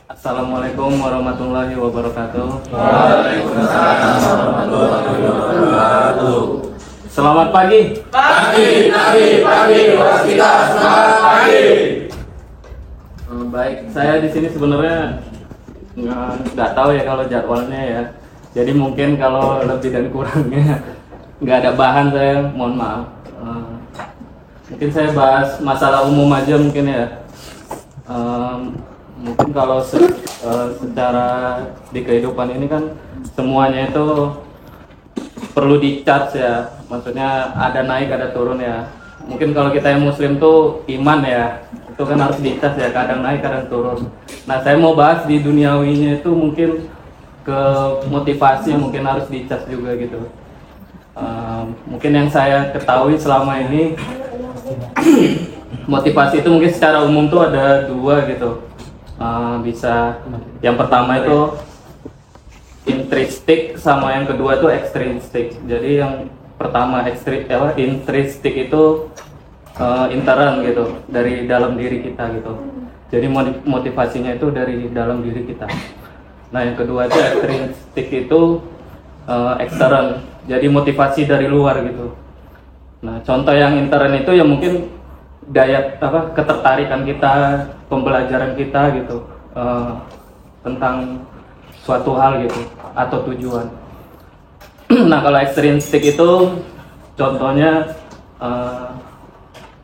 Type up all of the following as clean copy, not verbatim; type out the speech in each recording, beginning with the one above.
Assalamualaikum warahmatullahi wabarakatuh. Waalaikumsalam warahmatullahi wabarakatuh. Selamat pagi. Pagi, waskita semangat pagi. Baik, saya di sini sebenarnya nggak tahu ya kalau jadwalnya ya. Jadi mungkin kalau lebih dan kurangnya nggak ada bahan, saya mohon maaf. Mungkin saya bahas masalah umum aja mungkin ya. Mungkin kalau secara di kehidupan ini kan semuanya itu perlu di-charge ya, maksudnya ada naik ada turun ya. Mungkin kalau kita yang muslim tuh iman ya, itu kan harus di-charge ya, kadang naik kadang turun. Nah saya mau bahas di duniawinya itu mungkin ke motivasi yang mungkin harus di-charge juga gitu. Mungkin yang saya ketahui selama ini motivasi itu mungkin secara umum tuh ada dua gitu. Bisa yang pertama itu intrinsic sama yang kedua itu extrinsic. Jadi yang pertama intrinsic itu intern gitu, dari dalam diri kita gitu. Jadi motivasinya itu dari dalam diri kita. Nah yang kedua itu extrinsic itu extern, jadi motivasi dari luar gitu. Nah contoh yang intern itu ya mungkin ketertarikan kita, pembelajaran kita gitu tentang suatu hal gitu atau tujuan. Nah kalau extrinsic itu contohnya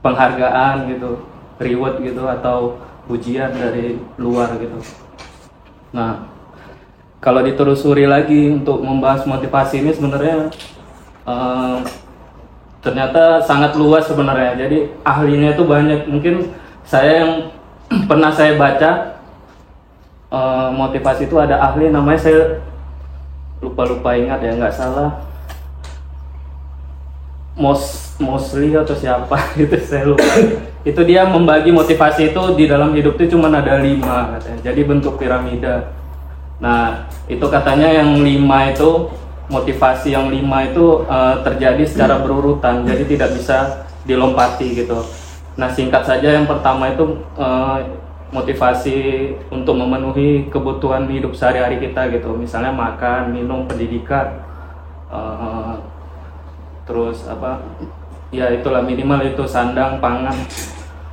penghargaan gitu, reward gitu atau pujian dari luar gitu. Nah kalau ditelusuri lagi untuk membahas motivasi ini sebenarnya ternyata sangat luas sebenarnya. Jadi ahlinya itu banyak. Mungkin saya yang pernah saya baca motivasi itu ada ahli namanya, saya lupa ingat ya, nggak salah Mosley atau siapa gitu, saya lupa. Itu dia membagi motivasi itu di dalam hidup itu cuma ada 5 katanya. Jadi bentuk piramida. Nah itu katanya yang 5 itu motivasi yang 5 itu terjadi secara berurutan, jadi tidak bisa dilompati gitu. Nah singkat saja yang pertama itu motivasi untuk memenuhi kebutuhan hidup sehari-hari kita gitu, misalnya makan, minum, pendidikan, terus ya itulah minimal itu sandang, pangan.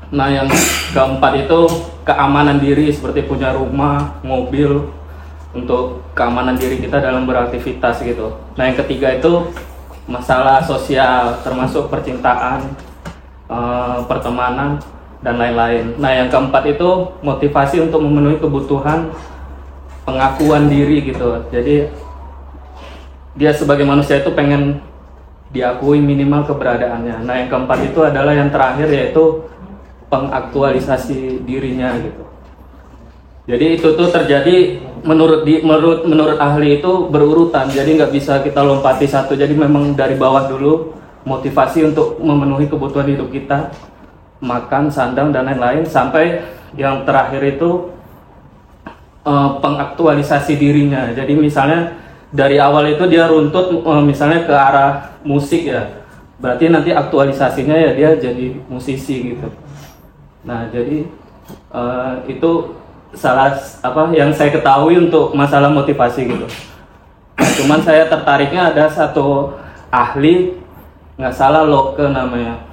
Nah yang keempat itu keamanan diri, seperti punya rumah, mobil, untuk keamanan diri kita dalam beraktivitas gitu. Nah yang ketiga itu masalah sosial, termasuk percintaan, pertemanan dan lain-lain. Nah yang keempat itu motivasi untuk memenuhi kebutuhan pengakuan diri gitu. Jadi dia sebagai manusia itu pengen diakui minimal keberadaannya. Nah yang keempat itu adalah yang terakhir, yaitu pengaktualisasi dirinya gitu. Jadi itu tuh terjadi menurut ahli itu berurutan, jadi nggak bisa kita lompati satu. Jadi memang dari bawah dulu motivasi untuk memenuhi kebutuhan hidup kita, makan, sandang dan lain-lain, sampai yang terakhir itu pengaktualisasi dirinya. Jadi misalnya dari awal itu dia runtut misalnya ke arah musik ya, berarti nanti aktualisasinya ya dia jadi musisi gitu. Nah jadi itu salah yang saya ketahui untuk masalah motivasi gitu. Cuman saya tertariknya ada satu ahli, nggak salah Locke namanya.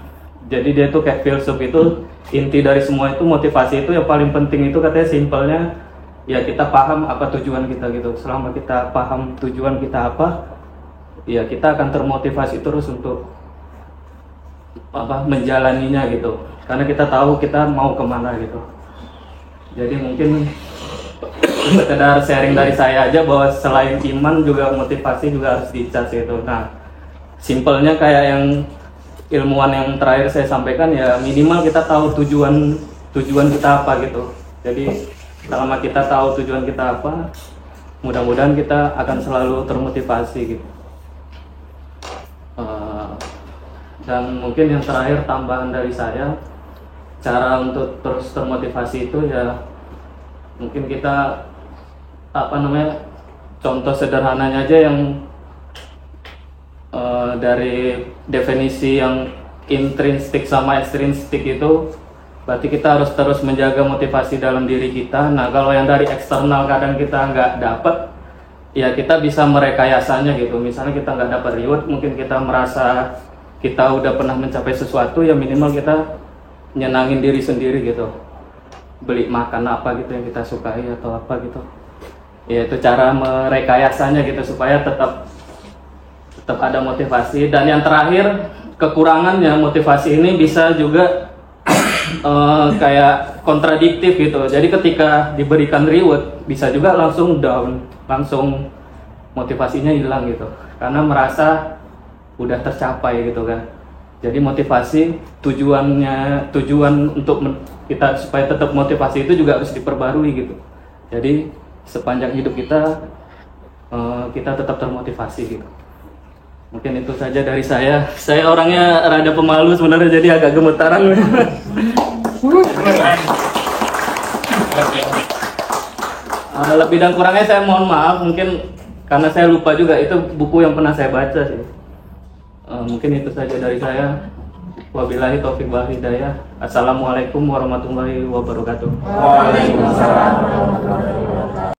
Jadi dia tuh kayak filsuf, itu inti dari semua itu motivasi itu yang paling penting itu katanya simpelnya ya kita paham apa tujuan kita gitu. Selama kita paham tujuan kita apa, ya kita akan termotivasi terus untuk menjalaninya gitu. Karena kita tahu kita mau kemana gitu. Jadi mungkin sekedar sharing dari saya aja bahwa selain iman juga motivasi juga harus di-charge gitu. Nah, simpelnya kayak yang ilmuwan yang terakhir saya sampaikan ya, minimal kita tahu tujuan kita apa gitu. Jadi selama kita tahu tujuan kita apa, mudah-mudahan kita akan selalu termotivasi gitu. Dan mungkin yang terakhir tambahan dari saya, cara untuk terus termotivasi itu ya mungkin kita contoh sederhananya aja yang dari definisi yang intrinsik sama ekstrinsik itu Berarti kita harus terus menjaga motivasi dalam diri kita. Nah, kalau yang dari eksternal kadang kita nggak dapat, ya kita bisa merekayasanya gitu. Misalnya kita nggak dapat reward, mungkin kita merasa kita udah pernah mencapai sesuatu, ya minimal kita nyenangin diri sendiri gitu. Beli makan apa gitu yang kita sukai atau apa gitu. Ya itu cara merekayasanya gitu supaya tetap ada motivasi. Dan yang terakhir, kekurangannya motivasi ini bisa juga kayak kontradiktif gitu. Jadi ketika diberikan reward bisa juga langsung down, langsung motivasinya hilang gitu. Karena merasa udah tercapai gitu kan. Jadi motivasi tujuan untuk kita supaya tetap motivasi itu juga harus diperbarui gitu. Jadi sepanjang hidup kita kita tetap termotivasi gitu. Mungkin itu saja dari saya. Saya orangnya rada pemalu sebenarnya, jadi agak gemetaran. Lebih dan kurangnya saya mohon maaf, mungkin karena saya lupa juga itu buku yang pernah saya baca sih. Mungkin itu saja dari saya. Wabillahi taufiq wal hidayah. Assalamualaikum warahmatullahi wabarakatuh. Waalaikumsalam warahmatullahi wabarakatuh.